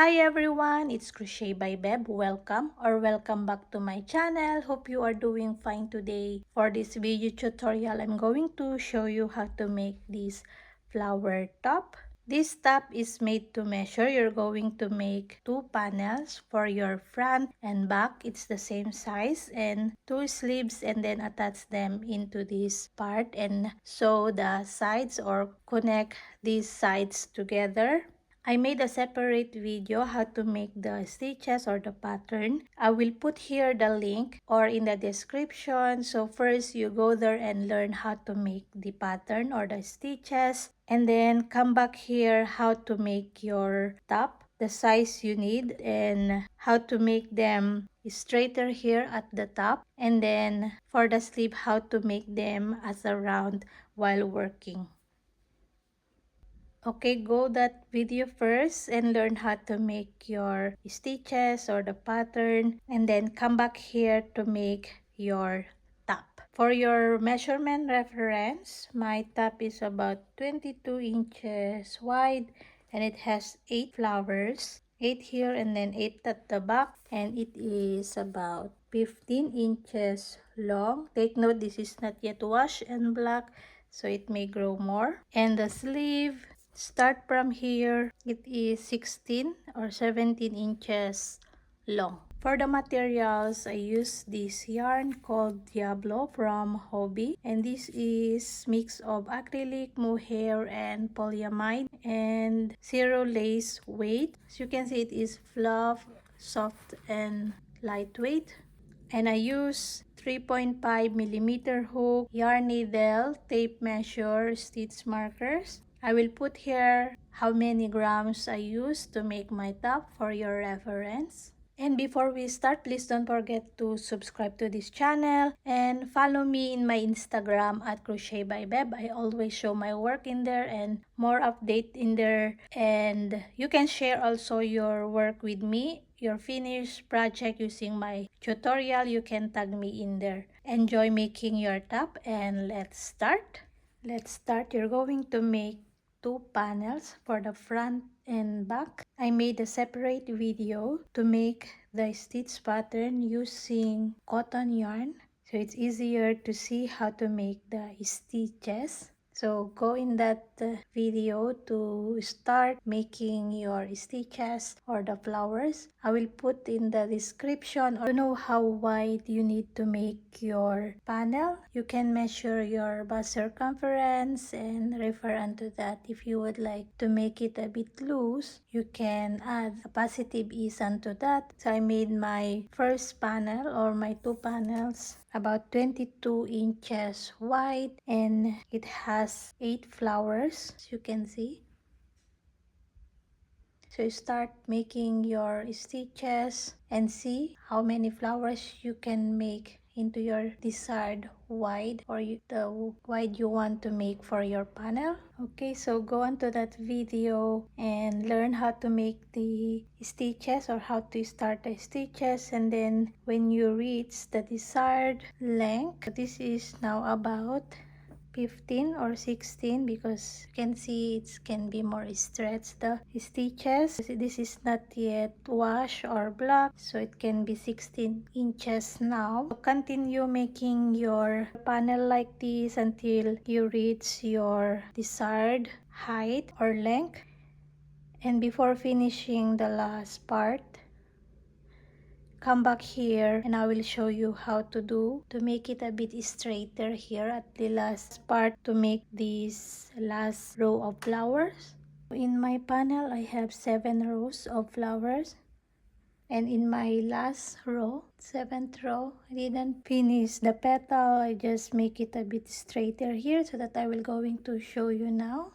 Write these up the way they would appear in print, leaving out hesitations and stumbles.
Hi everyone, it's Crochet by Beb. Welcome back to my channel. Hope you are doing fine today. For this video tutorial, I'm going to show you how to make this flower top. This top is made to measure. You're going to make two panels for your front and back. It's the same size, and two sleeves, and then attach them into this part and sew the sides or connect these sides together. I made a separate video how to make the stitches or the pattern. I will put here the link or in the description. So first you go there and learn how to make the pattern or the stitches, and then come back here how to make your top, the size you need, and how to make them straighter here at the top, and then for the sleeve how to make them as a round while working. Okay, go that video first and learn how to make your stitches or the pattern, and then come back here to make your top. For your measurement reference, my top is about 22 inches wide and it has 8 flowers, 8 here and then 8 at the back, and it is about 15 inches long. Take note, this is not yet washed and black, so it may grow more. And the sleeve, start from here, it is 16 or 17 inches long. For the materials, I use this yarn called Diablo from Hobby, and this is mix of acrylic, mohair, and polyamide, and zero lace weight. As you can see, it is fluff, soft, and lightweight. And I use 3.5 millimeter hook, yarn needle, tape measure, stitch markers. I will put here how many grams I use to make my top for your reference. And before we start, please don't forget to subscribe to this channel and follow me in my Instagram at Crochet by Beb. I always show my work in there and more update in there. And you can share also your work with me, your finished project using my tutorial. You can tag me in there. Enjoy making your top, and let's start. You're going to make two panels for the front and back. I made a separate video to make the stitch pattern using cotton yarn, so it's easier to see how to make the stitches. So go in that video to start making your stitches or the flowers. I will put in the description, or to know how wide you need to make your panel. You can measure your bust circumference and refer unto that. If you would like to make it a bit loose, you can add a positive ease onto that. So I made my first panel or my two panels about 22 inches wide, and it has 8 flowers, as you can see. So start making your stitches and see how many flowers you can make into your desired wide, or the wide you want to make for your panel. Okay, so go on to that video and learn how to make the stitches or how to start the stitches, and then when you reach the desired length, this is now about 15 or 16, because you can see it can be more stretched the stitches. This is not yet washed or blocked, so it can be 16 inches now. So continue making your panel like this until you reach your desired height or length. And before finishing the last part, come back here and I will show you how to make it a bit straighter here at the last part, to make this last row of flowers. In my panel, I have 7 rows of flowers, and in my last row, 7th row, I didn't finish the petal. I just make it a bit straighter here, so that I will going to show you now.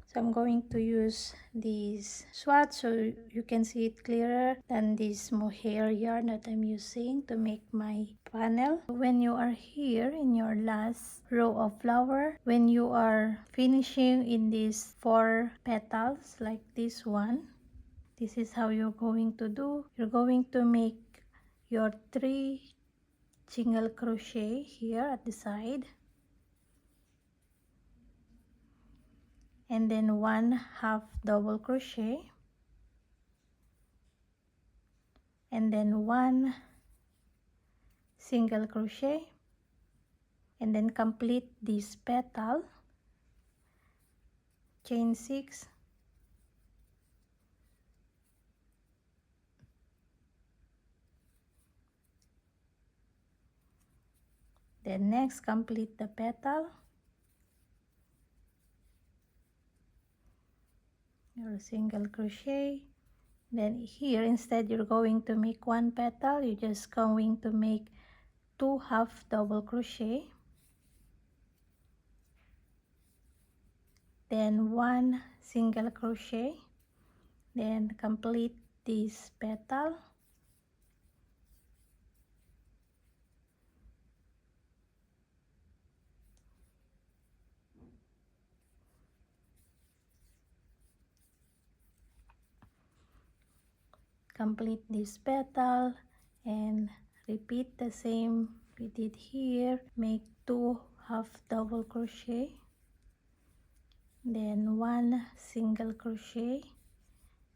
So I'm going to use this swatch so you can see it clearer than this mohair yarn that I'm using to make my panel. When you are here in your last row of flower, when you are finishing in these 4 petals like this one, this is how you're going to do. You're going to make your 3 single crochet here at the side, and then 1 half double crochet, and then 1 single crochet, and then complete this petal, chain 6, then next complete the petal, your single crochet. Then here, instead you're going to make 1 petal, you're just going to make 2 half double crochet, then 1 single crochet, then complete this petal, complete this petal, and repeat the same we did here. Make 2 half double crochet, then 1 single crochet,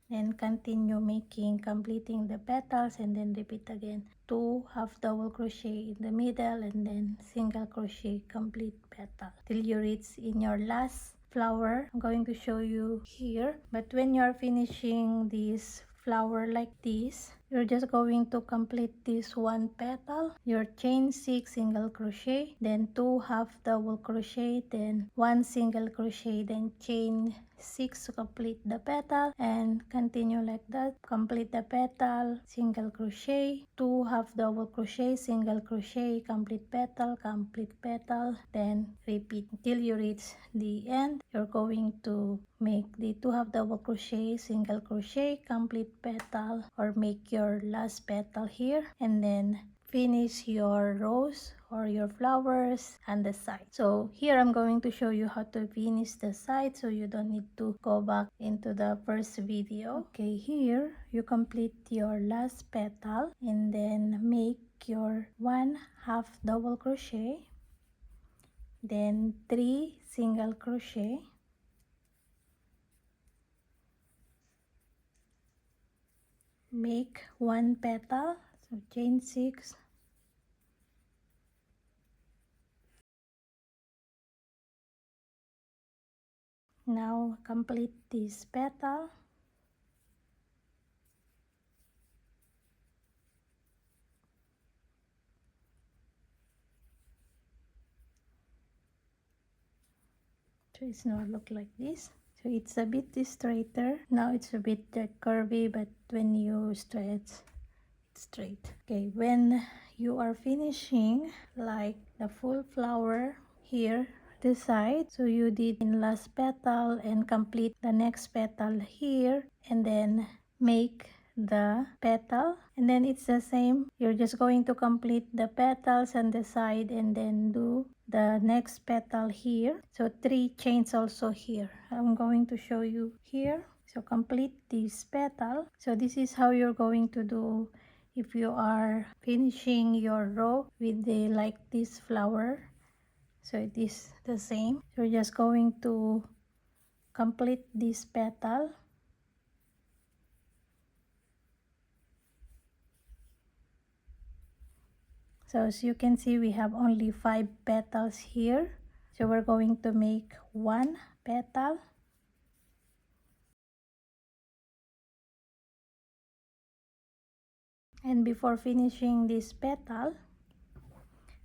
then continue making, completing the petals, and then repeat again 2 half double crochet in the middle, and then single crochet, complete petal till you reach in your last flower. I'm going to show you here, but when you're finishing this flower like this, you're just going to complete this 1 petal, your chain 6 single crochet, then 2 half double crochet, then 1 single crochet, then chain 6 to complete the petal, and continue like that. Complete the petal, single crochet, 2 half double crochet, single crochet, complete petal, then repeat till you reach the end. You're going to make the 2 half double crochet, single crochet, complete petal, or make your last petal here, and then finish your rose or your flowers on the side. So here I'm going to show you how to finish the side, so you don't need to go back into the first video. Okay, here you complete your last petal, and then make your 1 half double crochet, then 3 single crochet, make 1 petal, so chain 6, now complete this petal, so it's not look like this. So it's a bit straighter. Now it's a bit curvy, but when you stretch, it's straight. Okay, when you are finishing like the full flower here, the side, so you did in last petal and complete the next petal here, and then make the petal, and then it's the same. You're just going to complete the petals on the side and then do the next petal here. So 3 chains also here. I'm going to show you here. So complete this petal. So this is how you're going to do if you are finishing your row with the like this flower. So it is the same. So you're just going to complete this petal. So as you can see, we have only 5 petals here. So we're going to make 1 petal. And before finishing this petal,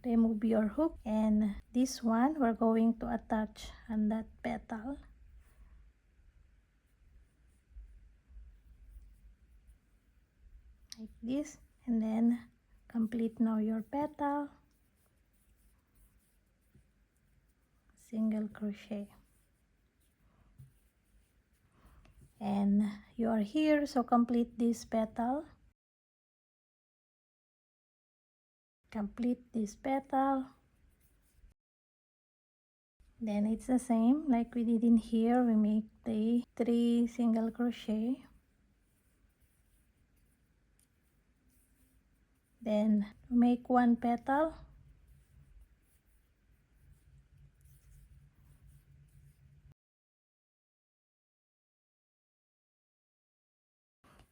remove your hook, and this one we're going to attach on that petal. Like this, and then complete now your petal, single crochet, and you are here, so complete this petal, complete this petal, then it's the same like we did in here. We make the 3 single crochet, then make 1 petal,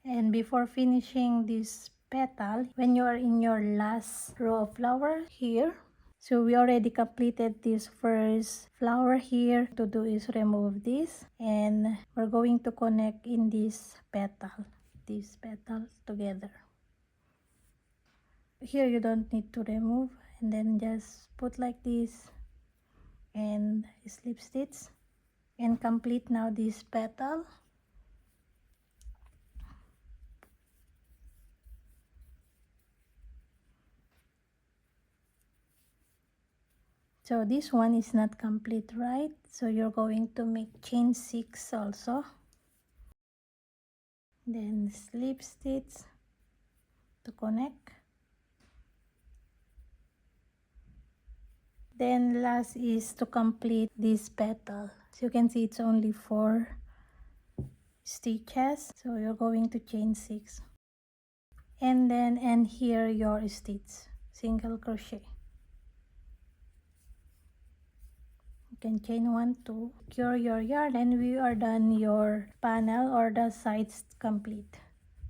and before finishing this petal when you are in your last row of flower here. So we already completed this first flower here. To do is remove this, and we're going to connect in this petal, these petals together. Here you don't need to remove, and then just put like this and slip stitch and complete now this petal. So this one is not complete, right? So you're going to make chain 6 also, then slip stitch to connect. Then last is to complete this petal. So you can see it's only 4 stitches, so you're going to chain 6 and then end here your stitch, single crochet. You can chain 1, 2, secure your yarn, and we are done your panel or the sides complete.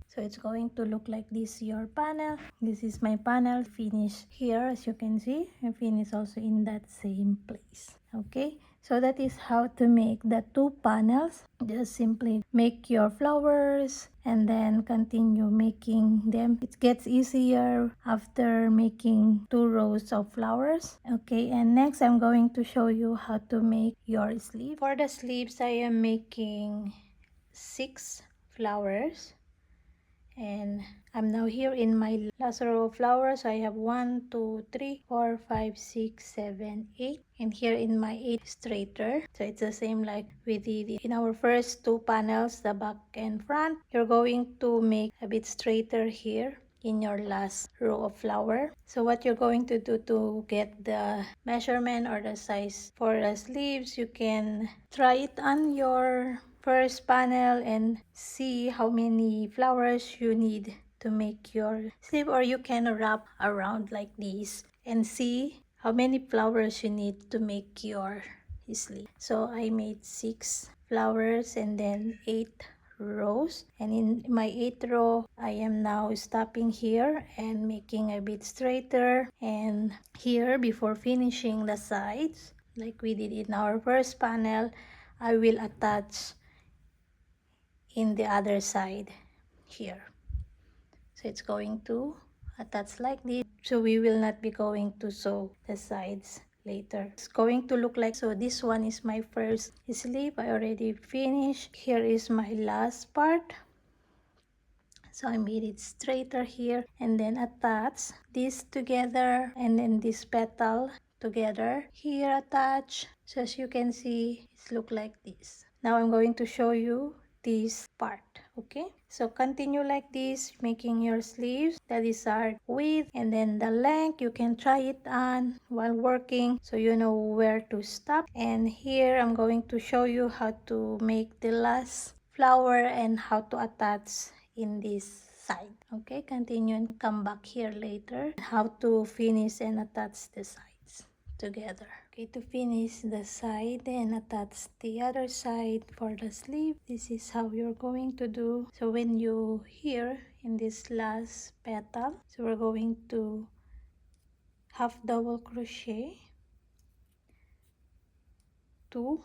So it's going to look like this, your panel. This is my panel finished here. As you can see, I finished also in that same place. Okay, so that is how to make the 2 panels. Just simply make your flowers and then continue making them. It gets easier after making 2 rows of flowers. Okay, and next I'm going to show you how to make your sleeve. For the sleeves, I am making 6 flowers. And I'm now here in my last row of flowers. I have 1, 2, 3, 4, 5, 6, 7, 8, and here in my 8 straighter. So it's the same like we did in our first 2 panels, the back and front. You're going to make a bit straighter here in your last row of flower. So what you're going to do to get the measurement or the size for the sleeves, you can try it on your first panel and see how many flowers you need to make your sleeve, or you can wrap around like this and see how many flowers you need to make your sleeve. So I made 6 flowers and then 8 rows, and in my 8th row I am now stopping here and making a bit straighter, and here before finishing the sides like we did in our first panel, I will attach in the other side here. So it's going to attach like this, so we will not be going to sew the sides later. It's going to look like so. This one is my first sleeve. I already finished. Here is my last part. So I made it straighter here and then attach this together and then this petal together here attach. So as you can see, it look like this. Now I'm going to show you this part. Okay, so continue like this, making your sleeves the desired width, and then the length you can try it on while working so you know where to stop. And here I'm going to show you how to make the last flower and how to attach in this side. Okay, continue and come back here later how to finish and attach the sides together. Okay, to finish the side and attach the other side for the sleeve, this is how you're going to do. So when you here in this last petal, so we're going to half double crochet 2,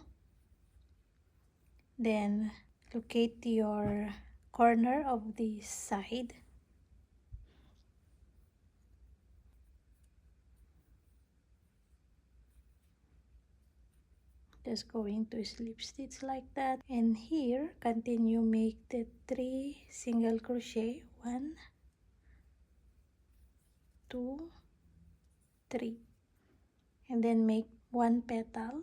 then locate your corner of the side, just going to slip stitch like that, and here continue make the 3 single crochet, 1, 2, 3, and then make 1 petal.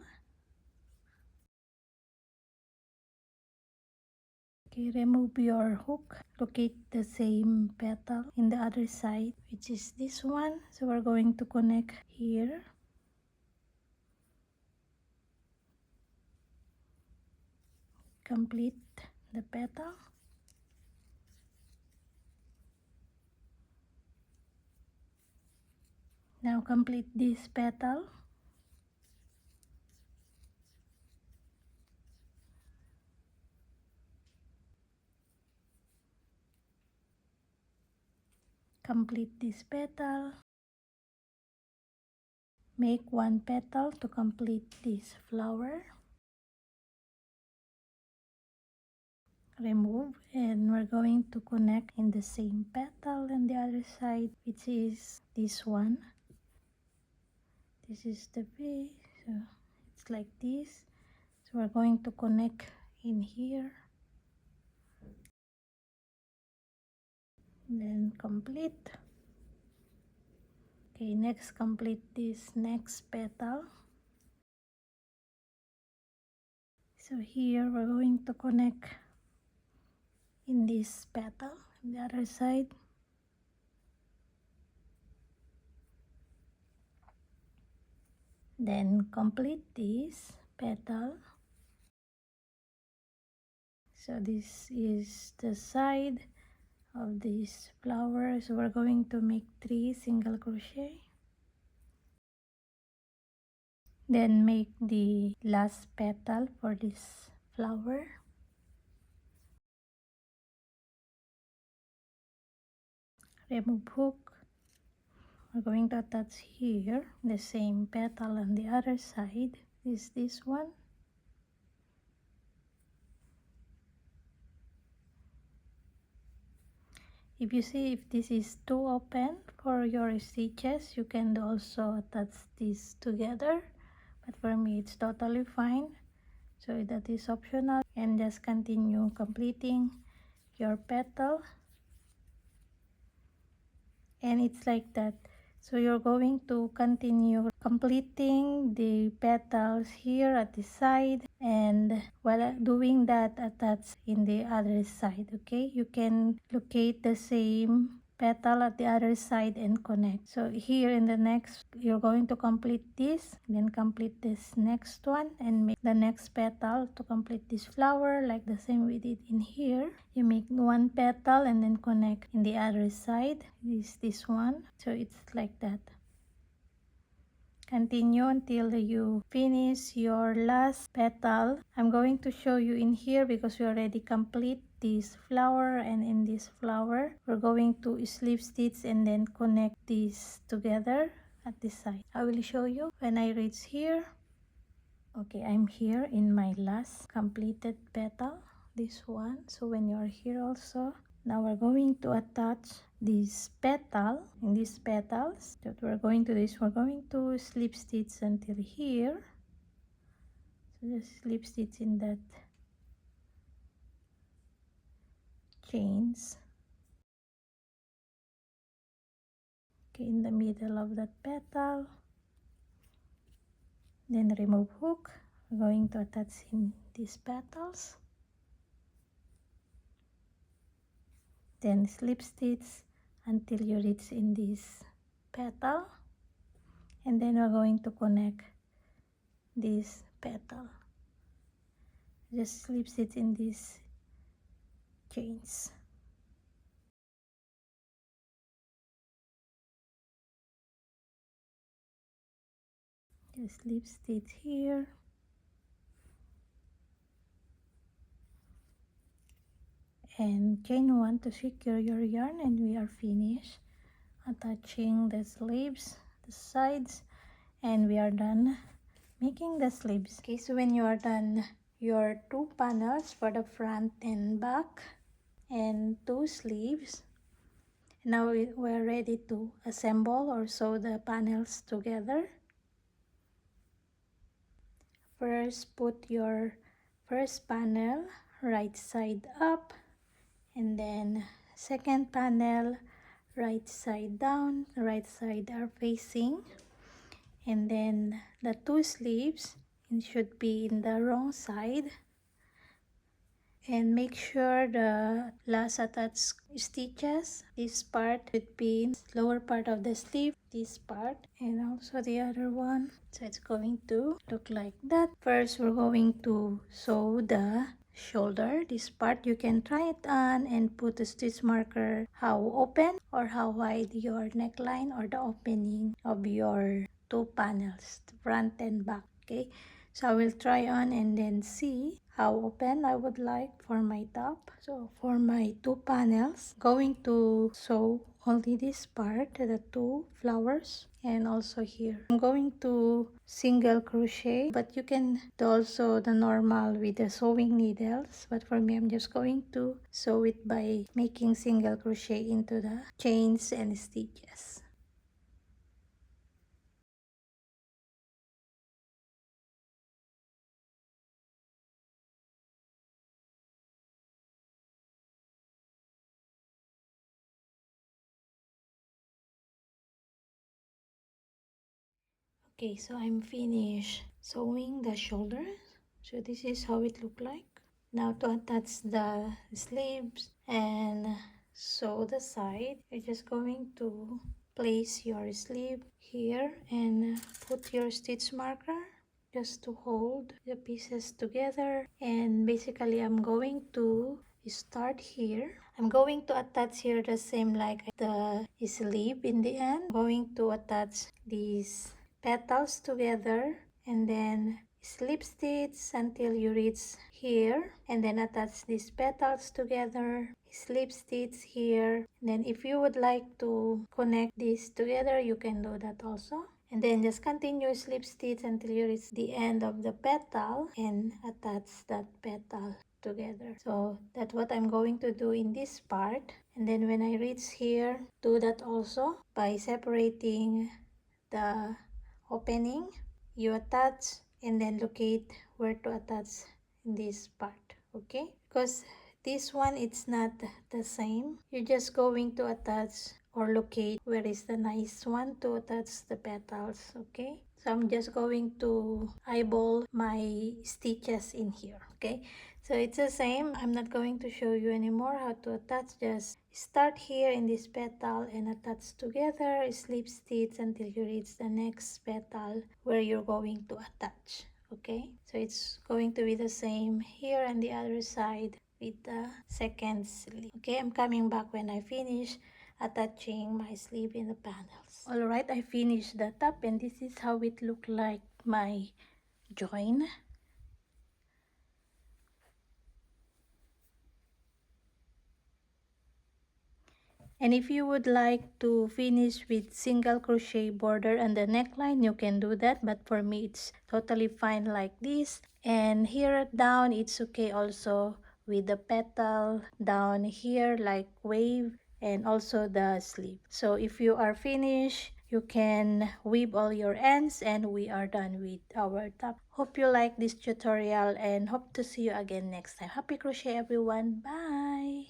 Okay, remove your hook, locate the same petal in the other side, which is this one. So we're going to connect here, complete the petal. Now complete this petal. complete this petal. Make one petal to complete this flower. Remove, and we're going to connect in the same petal on the other side, which is this one. This is the base, so it's like this. So we're going to connect in here, then complete. Okay, next complete this next petal. So here we're going to connect in this petal on the other side. Then complete this petal. So this is the side of this flower. So we're going to make 3 single crochet. Then make the last petal for this flower. Remove hook. We're going to attach here the same petal on the other side. Is this one. If you see if this is too open for your stitches, you can also attach this together, but for me it's totally fine, so that is optional. And just continue completing your petal, and it's like that. So you're going to continue completing the petals here at the side, and while doing that, attach in the other side. Okay, you can locate the same petal at the other side and connect. So here in the next, you're going to complete this, then complete this next one, and make the next petal to complete this flower, like the same we did in here. You make one petal and then connect in the other side. This one, so it's like that. Continue until you finish your last petal. I'm going to show you in here because we already complete this flower, and in this flower we're going to slip stitch and then connect these together at the side. I will show you when I reach here. Okay, I'm here in my last completed petal, this one. So when you're here also, now we're going to attach this petal in these petals that we're going to this. We're going to slip stitch until here. So just slip stitch in that chains. Okay, in the middle of that petal. Then remove hook. We're going to attach in these petals. Then slip stitch until you reach in this petal, and then we're going to connect this petal. Just slip stitch in these chains. Just slip stitch here, and chain 1 to secure your yarn, and we are finished attaching the sleeves, the sides, and we are done making the sleeves. Okay, so when you are done your 2 panels for the front and back and 2 sleeves, now we're ready to assemble or sew the panels together. First, put your first panel right side up, and then second panel right side down. The right side are facing, and then the 2 sleeves, it should be in the wrong side. And make sure the last attached stitches, this part should be in lower part of the sleeve, this part, and also the other one. So it's going to look like that. First, we're going to sew the shoulder. This part you can try it on and put a stitch marker how open or how wide your neckline or the opening of your 2 panels, front and back. Okay, So I will try on and then see how open I would like for my top. So for my 2 panels, going to sew only this part, the 2 flowers, and also here. I'm going to single crochet, but you can do also the normal with the sewing needles. But for me, I'm just going to sew it by making single crochet into the chains and stitches. Okay, so I'm finished sewing the shoulders. So this is how it look like. Now to attach the sleeves and sew the side, you're just going to place your sleeve here and put your stitch marker just to hold the pieces together. And basically I'm going to start here. I'm going to attach here the same like the sleeve in the end. I'm going to attach these petals together and then slip stitch until you reach here, and then attach these petals together, slip stitch here. And then if you would like to connect these together, you can do that also, and then just continue slip stitch until you reach the end of the petal and attach that petal together. So that's what I'm going to do in this part. And then when I reach here, do that also by separating the opening. You attach and then locate where to attach in this part, okay? Because this one, it's not the same. You're just going to attach or locate where is the nice one to attach the petals, okay? So I'm just going to eyeball my stitches in here, okay? So it's the same. I'm not going to show you anymore how to attach. Just start here in this petal and attach together, slip stitch until you reach the next petal where you're going to attach, okay? So it's going to be the same here on the other side with the second sleeve. Okay, I'm coming back when I finish attaching my sleeve in the panels. Alright, I finished the top and this is how it looked like my join. And if you would like to finish with single crochet border on the neckline, you can do that, but for me it's totally fine like this. And here down it's okay also with the petal down here like wave, and also the sleeve. So if you are finished, you can weave all your ends and we are done with our top. Hope you like this tutorial and hope to see you again next time. Happy crochet everyone. Bye.